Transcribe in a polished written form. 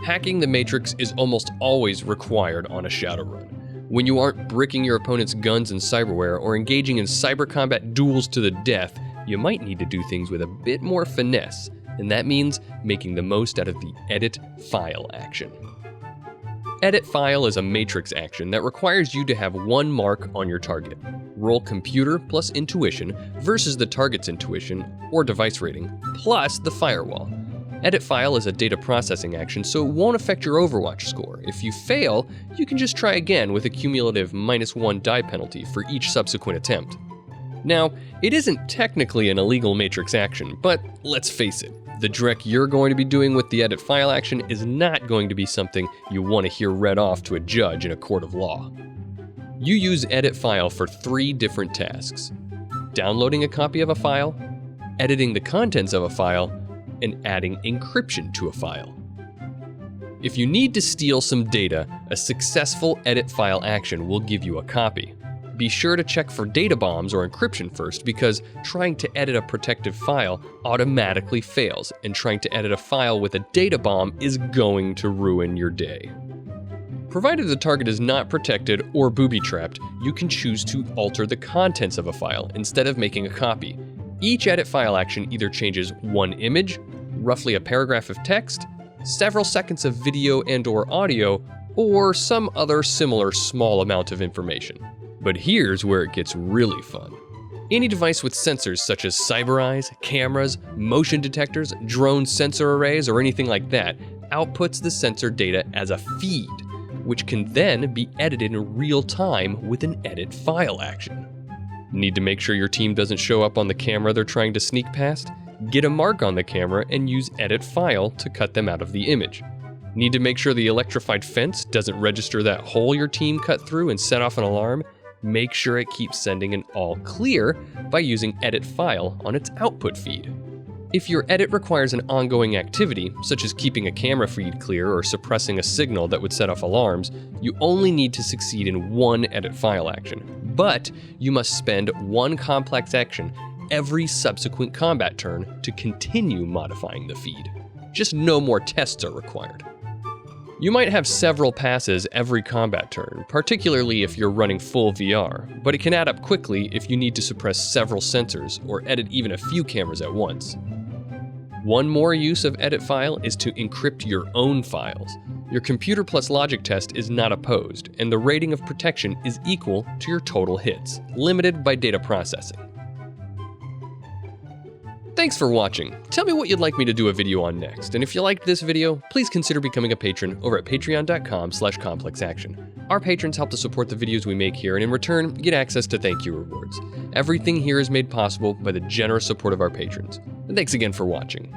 Hacking the Matrix is almost always required on a Shadowrun. When you aren't bricking your opponent's guns and cyberware or engaging in cyber combat duels to the death, you might need to do things with a bit more finesse, and that means making the most out of the edit file action. Edit file is a matrix action that requires you to have one mark on your target. Roll computer plus intuition versus the target's intuition or device rating, plus the firewall. Edit file is a data processing action, so it won't affect your Overwatch score. If you fail, you can just try again with a cumulative -1 die penalty for each subsequent attempt. Now, it isn't technically an illegal matrix action, but let's face it, the dreck you're going to be doing with the edit file action is not going to be something you want to hear read off to a judge in a court of law. You use edit file for 3 different tasks: downloading a copy of a file, editing the contents of a file, and adding encryption to a file. If you need to steal some data, a successful edit file action will give you a copy. Be sure to check for data bombs or encryption first, because trying to edit a protective file automatically fails, and trying to edit a file with a data bomb is going to ruin your day. Provided the target is not protected or booby-trapped, you can choose to alter the contents of a file instead of making a copy. Each edit file action either changes one image, roughly a paragraph of text, several seconds of video and/or audio, or some other similar small amount of information. But here's where it gets really fun. Any device with sensors such as cyber eyes, cameras, motion detectors, drone sensor arrays, or anything like that outputs the sensor data as a feed, which can then be edited in real time with an edit file action. Need to make sure your team doesn't show up on the camera they're trying to sneak past? Get a mark on the camera and use edit file to cut them out of the image. Need to make sure the electrified fence doesn't register that hole your team cut through and set off an alarm? Make sure it keeps sending an all clear by using edit file on its output feed. If your edit requires an ongoing activity, such as keeping a camera feed clear or suppressing a signal that would set off alarms, you only need to succeed in one edit file action. But you must spend one complex action every subsequent combat turn to continue modifying the feed. Just no more tests are required. You might have several passes every combat turn, particularly if you're running full VR, but it can add up quickly if you need to suppress several sensors or edit even a few cameras at once. One more use of edit file is to encrypt your own files. Your computer plus logic test is not opposed, and the rating of protection is equal to your total hits, limited by data processing. Thanks for watching. Tell me what you'd like me to do a video on next, and if you liked this video, please consider becoming a patron over at patreon.com/complexaction. Our patrons help to support the videos we make here, and in return, get access to thank you rewards. Everything here is made possible by the generous support of our patrons. And thanks again for watching.